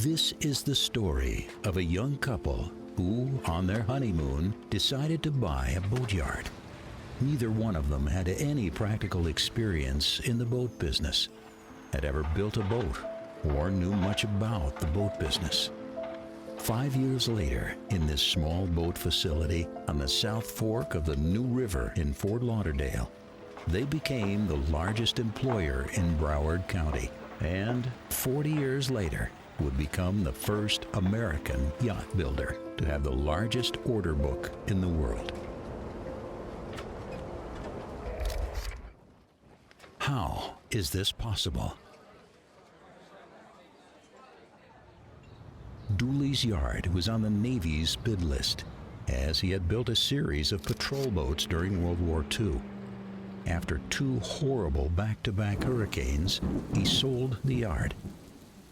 This is the story of a young couple who, on their honeymoon, decided to buy a boatyard. Neither one of them had any practical experience in the boat business, had ever built a boat, or knew much about the boat business. 5 years later, in this small boat facility on the South Fork of the New River in Fort Lauderdale, they became the largest employer in Broward County, and 40 years later would become the first American yacht builder to have the largest order book in the world. How is this possible? Dooley's yard was on the Navy's bid list, as he had built a series of patrol boats during World War II. After 2 horrible back-to-back hurricanes, he sold the yard.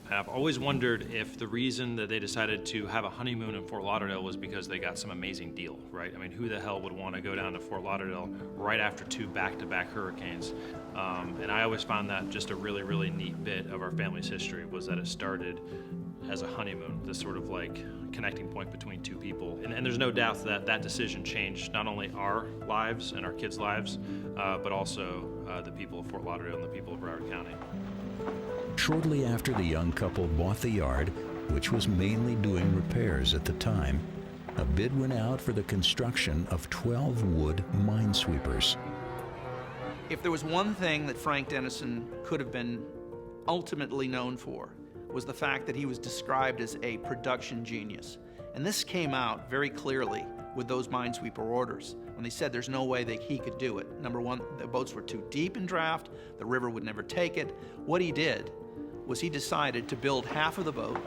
I've always wondered if the reason that they decided to have a honeymoon in Fort Lauderdale was because they got some amazing deal, right? I mean, who the hell would want to go down to Fort Lauderdale right after 2 back-to-back hurricanes? And I always found that just a really, really neat bit of our family's history, was that it started as a honeymoon, this sort of like connecting point between 2 people. And there's no doubt that that decision changed not only our lives and our kids' lives, but also the people of Fort Lauderdale and the people of Broward County. Shortly after the young couple bought the yard, which was mainly doing repairs at the time, a bid went out for the construction of 12 wood minesweepers. If there was one thing that Frank Denison could have been ultimately known for, was the fact that he was described as a production genius. And this came out very clearly with those minesweeper orders, when they said there's no way that he could do it. Number one, the boats were too deep in draft, the river would never take it. What he did was he decided to build half of the boat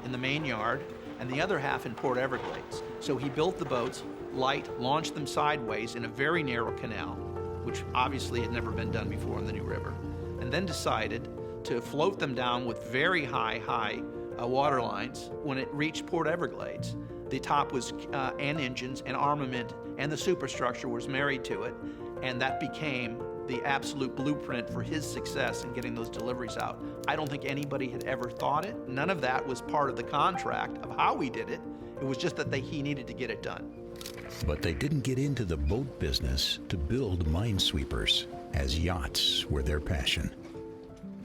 in the main yard and the other half in Port Everglades. So he built the boats light, launched them sideways in a very narrow canal, which obviously had never been done before in the New River, and then decided to float them down with very high water lines. When it reached Port Everglades, the top was and engines and armament and the superstructure was married to it, and that became the absolute blueprint for his success in getting those deliveries out. I don't think anybody had ever thought it. None of that was part of the contract of how we did it. It was just that he needed to get it done. But they didn't get into the boat business to build minesweepers, as yachts were their passion.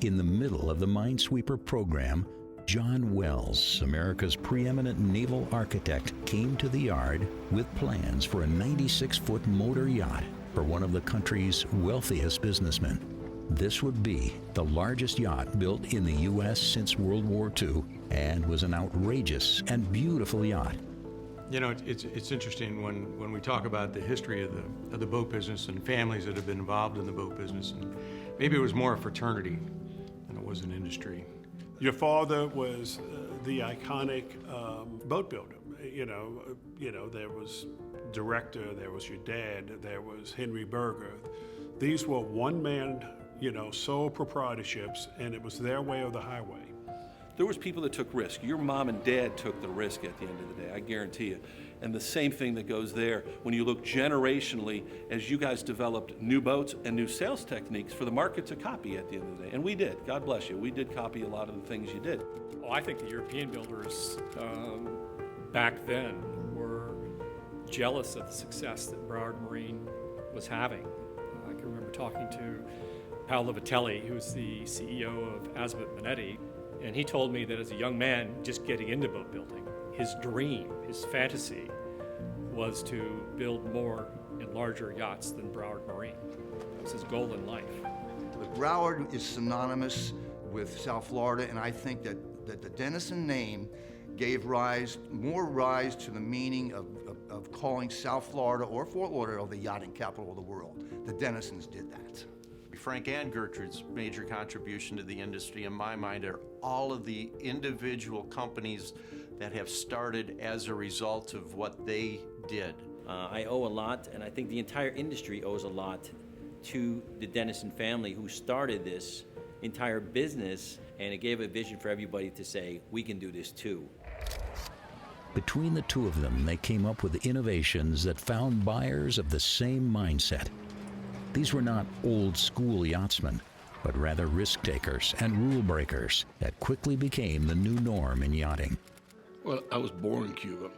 In the middle of the minesweeper program, John Wells, America's preeminent naval architect, came to the yard with plans for a 96-foot motor yacht for one of the country's wealthiest businessmen. This would be the largest yacht built in the U.S. since World War II, and was an outrageous and beautiful yacht. You know, it's interesting when we talk about the history of the boat business and families that have been involved in the boat business, and maybe it was more a fraternity than it was an industry. Your father was the iconic boat builder. You know, there was director, there was your dad, there was Henry Berger. These were one-man, sole proprietorships, and it was their way or the highway. There was people that took risk. Your mom and dad took the risk at the end of the day, I guarantee you. And the same thing that goes there when you look generationally as you guys developed new boats and new sales techniques for the market to copy at the end of the day. And we did, God bless you. We did copy a lot of the things you did. Well, I think the European builders back then were jealous of the success that Broward Marine was having. I can remember talking to Paolo Vitelli, who's the CEO of Azabeth Manetti, and he told me that as a young man just getting into boat building, his dream, his fantasy, was to build more and larger yachts than Broward Marine. That was his goal in life. But Broward is synonymous with South Florida, and I think that the Denison name gave more rise to the meaning of calling South Florida or Fort Lauderdale the yachting capital of the world. The Denisons did that. Frank and Gertrude's major contribution to the industry, in my mind, are all of the individual companies that have started as a result of what they did. I owe a lot, and I think the entire industry owes a lot to the Denison family, who started this entire business, and it gave a vision for everybody to say, we can do this too. Between the two of them, they came up with innovations that found buyers of the same mindset. These were not old-school yachtsmen. but rather risk takers and rule breakers that quickly became the new norm in yachting. Well, I was born in Cuba.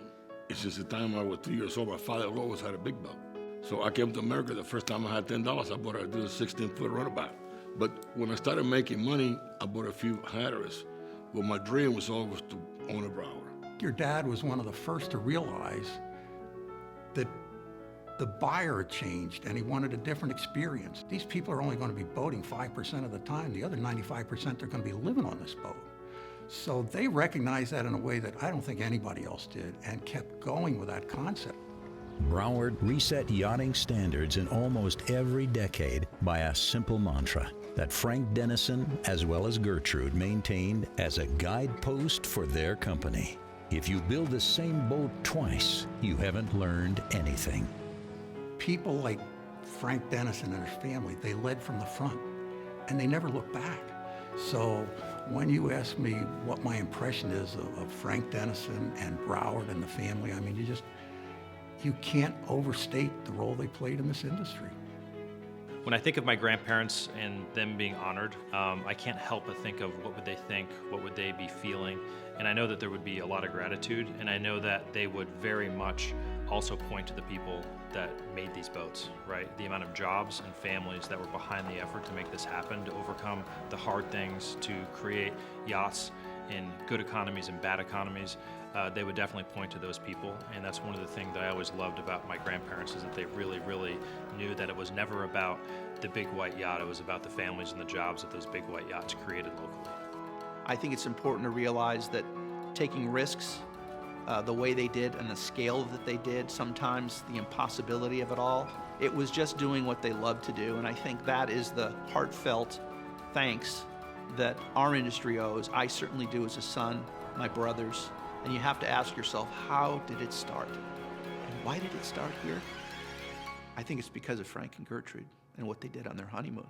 It's just the time I was 3 years old, my father always had a big boat. So I came to America, the first time I had $10, I bought a 16-foot runabout. But when I started making money, I bought a few Hatteras. Well, my dream was always to own a Broward. Your dad was one of the first to realize that the buyer had changed and he wanted a different experience. These people are only going to be boating 5% of the time. The other 95% they're going to be living on this boat. So they recognized that in a way that I don't think anybody else did and kept going with that concept. Broward reset yachting standards in almost every decade by a simple mantra that Frank Denison, as well as Gertrude, maintained as a guidepost for their company. If you build the same boat twice, you haven't learned anything. People like Frank Denison and his family, they led from the front and they never looked back. So when you ask me what my impression is of Frank Denison and Broward and the family, I mean, you can't overstate the role they played in this industry. When I think of my grandparents and them being honored, I can't help but think of what would they think, what would they be feeling, and I know that there would be a lot of gratitude, and I know that they would very much also point to the people that made these boats, right? The amount of jobs and families that were behind the effort to make this happen, to overcome the hard things, to create yachts in good economies and bad economies. They would definitely point to those people, and that's one of the things that I always loved about my grandparents is that they really, really knew that it was never about the big white yacht, it was about the families and the jobs that those big white yachts created locally. I think it's important to realize that taking risks the way they did and the scale that they did, sometimes the impossibility of it all, it was just doing what they loved to do, and I think that is the heartfelt thanks that our industry owes. I certainly do as a son, my brothers. And you have to ask yourself, how did it start? And why did it start here? I think it's because of Frank and Gertrude and what they did on their honeymoon.